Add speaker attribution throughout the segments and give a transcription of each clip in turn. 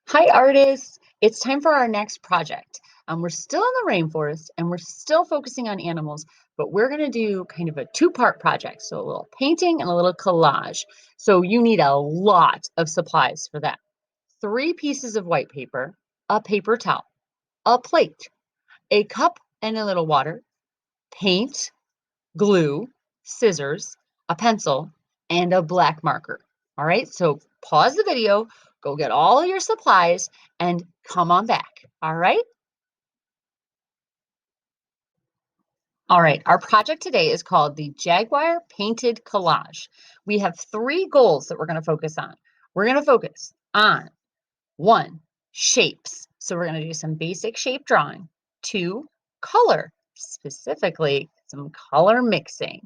Speaker 1: Hi, artists. It's time for our next project. We're still in the rainforest and we're still focusing on animals, but we're going to do kind of a two-part project. So a little painting and a little collage. So you need a lot of supplies for that. 3 pieces of white paper, a paper towel, a plate, a cup and a little water, paint, glue, scissors, a pencil, and a black marker. All right, so pause the video, go get all of your supplies, and come on back. All right? All right, our project today is called the Jaguar Painted Collage. We have 3 goals that we're going to focus on. We're going to focus on 1, shapes. So we're going to do some basic shape drawing. 2, color, specifically some color mixing.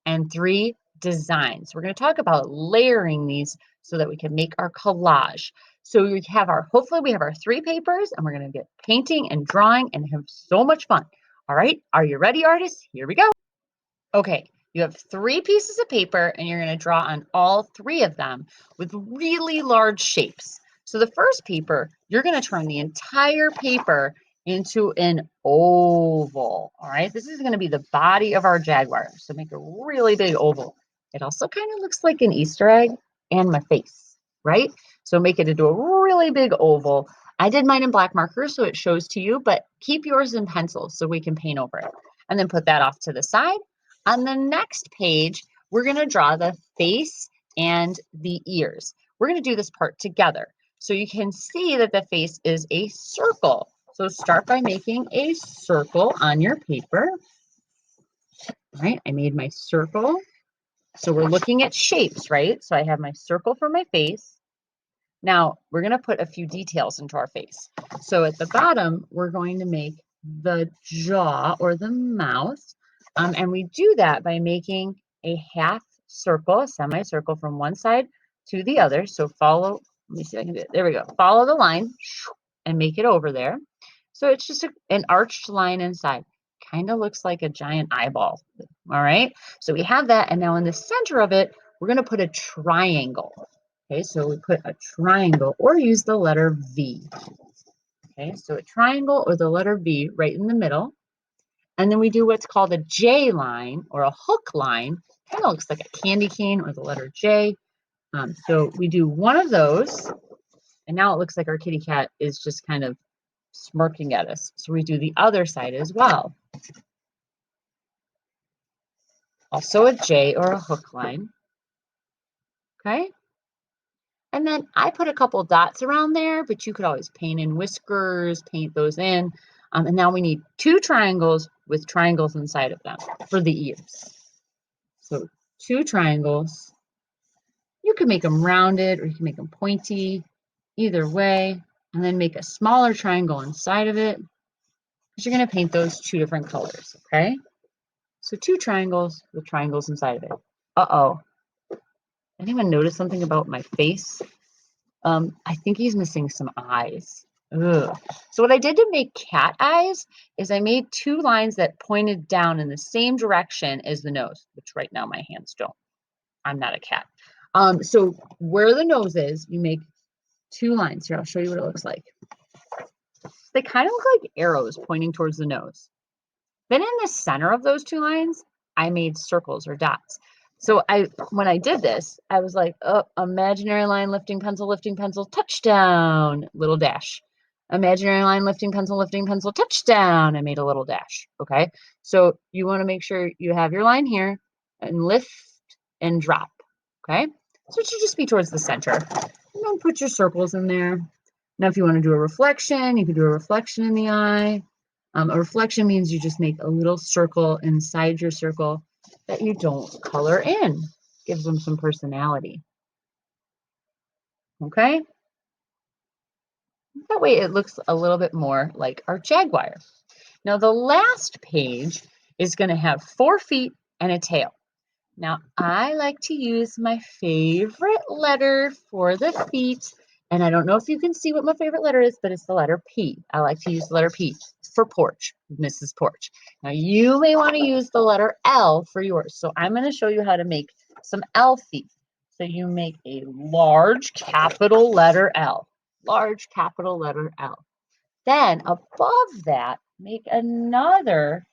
Speaker 1: And 3, designs. We're going to talk about layering these so that we can make our collage. So hopefully we have our 3 papers and we're going to get painting and drawing and have so much fun. All right, are you ready, artists? Here we go. Okay, you have 3 pieces of paper and you're going to draw on all 3 of them with really large shapes. So the first paper, you're going to turn the entire paper into an oval. All right, this is going to be the body of our Jaguar. So make a really big oval. It also kind of looks like an Easter egg and my face, right? So make it into a really big oval. I did mine in black marker so it shows to you, but keep yours in pencil so we can paint over it. And then put that off to the side. On the next page, we're going to draw the face and the ears. We're going to do this part together. So you can see that the face is a circle. So start by making a circle on your paper. All right, I made my circle. So we're looking at shapes, right? So I have my circle for my face. Now we're going to put a few details into our face. So at the bottom, we're going to make the jaw or the mouth. And we do that by making a half circle, a semicircle from one side to the other. So let me see if I can do it. There we go. Follow the line and make it over there. So it's just an arched line inside. Kind of looks like a giant eyeball. All right. So we have that. And now in the center of it, we're going to put a triangle. Okay. So we put a triangle or use the letter V. Okay. So a triangle or the letter V right in the middle. And then we do what's called a J line or a hook line. Kind of looks like a candy cane or the letter J. So we do one of those. And now it looks like our kitty cat is just kind of smirking at us. So we do the other side as well. Also a J or a hook line. Okay. And then I put a couple dots around there, but you could always paint in whiskers, paint those in. And now we need 2 triangles with triangles inside of them for the ears. So 2 triangles. You can make them rounded or you can make them pointy, either way, and then make a smaller triangle inside of it because you're going to paint those 2 different colors, okay? So 2 triangles with triangles inside of it. Uh-oh. Anyone notice something about my face? I think he's missing some eyes. Ugh. So what I did to make cat eyes is I made 2 lines that pointed down in the same direction as the nose, which right now my hands don't. I'm not a cat. So where the nose is, you make 2 lines. Here, I'll show you what it looks like. They kind of look like arrows pointing towards the nose. Then in the center of those 2 lines, I made circles or dots. So when I did this, I was like, oh, imaginary line, lifting pencil, touchdown, little dash. Imaginary line, lifting pencil, touchdown. I made a little dash, okay? So you want to make sure you have your line here and lift and drop, okay? So it should just be towards the center. And then put your circles in there. Now, if you want to do a reflection, you can do a reflection in the eye. A reflection means you just make a little circle inside your circle that you don't color in. Gives them some personality. Okay? That way it looks a little bit more like our Jaguar. Now, the last page is going to have 4 feet and a tail. Now, I like to use my favorite letter for the feet. And I don't know if you can see what my favorite letter is, but it's the letter P. I like to use the letter P for porch, Mrs. Porch. Now, you may want to use the letter L for yours. So I'm going to show you how to make some L feet. So you make a large capital letter L. large capital letter L. Then above that, make another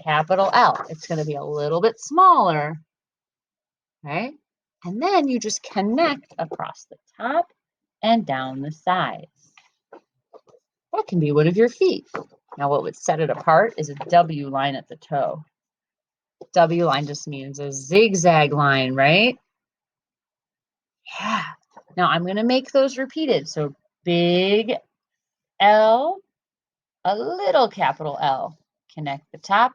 Speaker 1: capital L. It's going to be a little bit smaller, okay? And then you just connect across the top and down the sides. That can be one of your feet. Now, what would set it apart is a W line at the toe. W line just means a zigzag line, right? Yeah. Now, I'm going to make those repeated. So big L, a little capital L. Connect the top,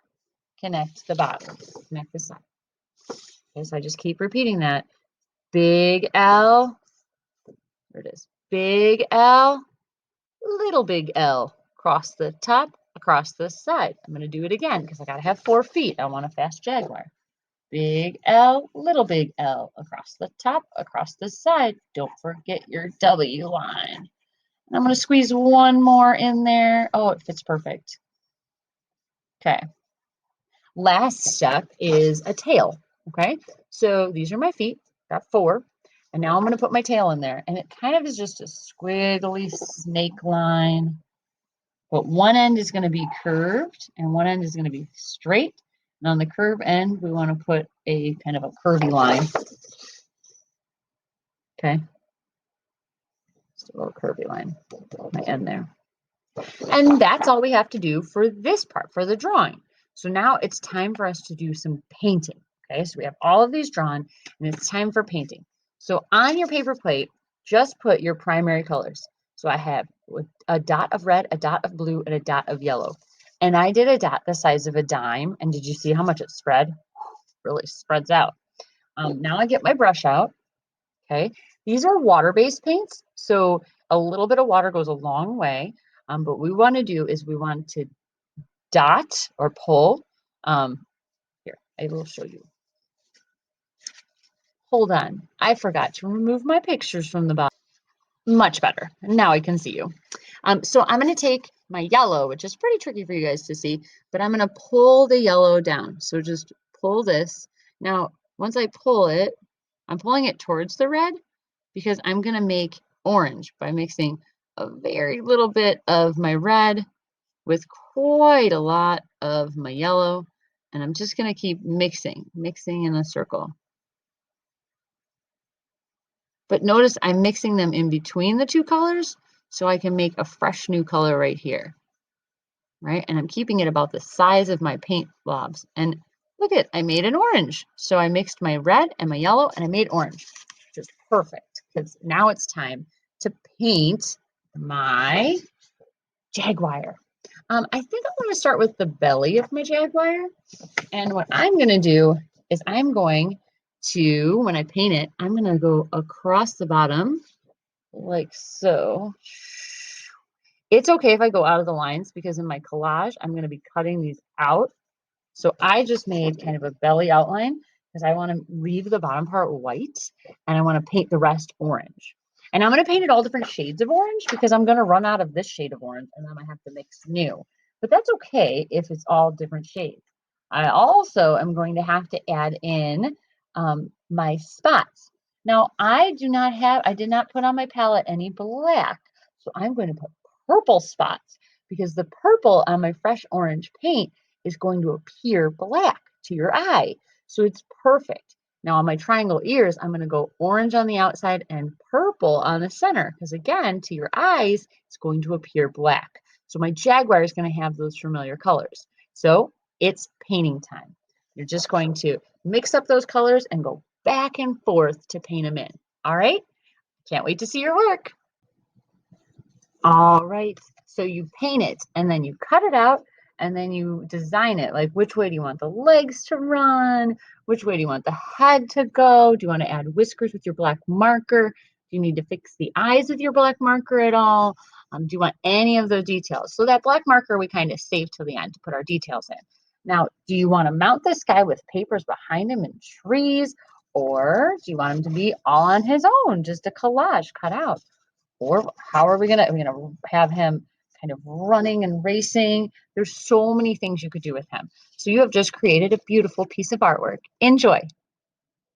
Speaker 1: connect the bottom, connect the side. Okay, so I just keep repeating that. Big L, there it is. Big L, little big L. Across the top, across the side. I'm going to do it again because I got to have 4 feet. I want a fast Jaguar. Big L, little big L. Across the top, across the side. Don't forget your W line. I'm going to squeeze one more in there. Oh, it fits perfect. Okay. Last step is a tail. Okay. So these are my feet. Got 4. And now I'm going to put my tail in there. And it kind of is just a squiggly snake line. But one end is going to be curved and one end is going to be straight. And on the curve end, we want to put a kind of a curvy line. Okay. Just a little curvy line. Put my end there. And that's all we have to do for this part, for the drawing. So now it's time for us to do some painting. Okay, so we have all of these drawn and it's time for painting. So on your paper plate, just put your primary colors. So I have a dot of red, a dot of blue, and a dot of yellow. And I did a dot the size of a dime. And did you see how much it spread? Really spreads out. Now I get my brush out. Okay, these are water-based paints. So a little bit of water goes a long way. But what we want to do is we want to dot or pull. Here, I will show you. Hold on. I forgot to remove my pictures from the bottom. Much better. Now I can see you. So I'm going to take my yellow, which is pretty tricky for you guys to see, but I'm going to pull the yellow down. So just pull this. Now, once I pull it, I'm pulling it towards the red because I'm going to make orange by mixing a very little bit of my red with quite a lot of my yellow. And I'm just going to keep mixing in a circle. But notice I'm mixing them in between the 2 colors so I can make a fresh new color right here. Right? And I'm keeping it about the size of my paint blobs. And look at, I made an orange. So I mixed my red and my yellow and I made orange. Just perfect because now it's time to paint my Jaguar. I think I'm going to start with the belly of my Jaguar. And what I'm going to do is I'm going to, when I paint it, I'm going to go across the bottom like so. It's okay if I go out of the lines because in my collage, I'm going to be cutting these out. So I just made kind of a belly outline because I want to leave the bottom part white and I want to paint the rest orange. And I'm going to paint it all different shades of orange because I'm going to run out of this shade of orange and then I have to mix new. But that's okay if it's all different shades. I also am going to have to add in my spots. Now, I did not put on my palette any black. So I'm going to put purple spots because the purple on my fresh orange paint is going to appear black to your eye. So it's perfect. Now on my triangle ears, I'm going to go orange on the outside and purple on the center because again, to your eyes, it's going to appear black. So my Jaguar is going to have those familiar colors. So it's painting time. You're just going to mix up those colors and go back and forth to paint them in. All right? Can't wait to see your work. All right, so you paint it and then you cut it out and then you design it. Like which way do you want the legs to run? Which way do you want the head to go? Do you want to add whiskers with your black marker? Do you need to fix the eyes with your black marker at all? Do you want any of those details? So that black marker we kind of save till the end to put our details in. Now, do you want to mount this guy with papers behind him and trees? Or do you want him to be all on his own, just a collage cut out? Or how are we gonna have him kind of running and racing? There's so many things you could do with him. So you have just created a beautiful piece of artwork. Enjoy.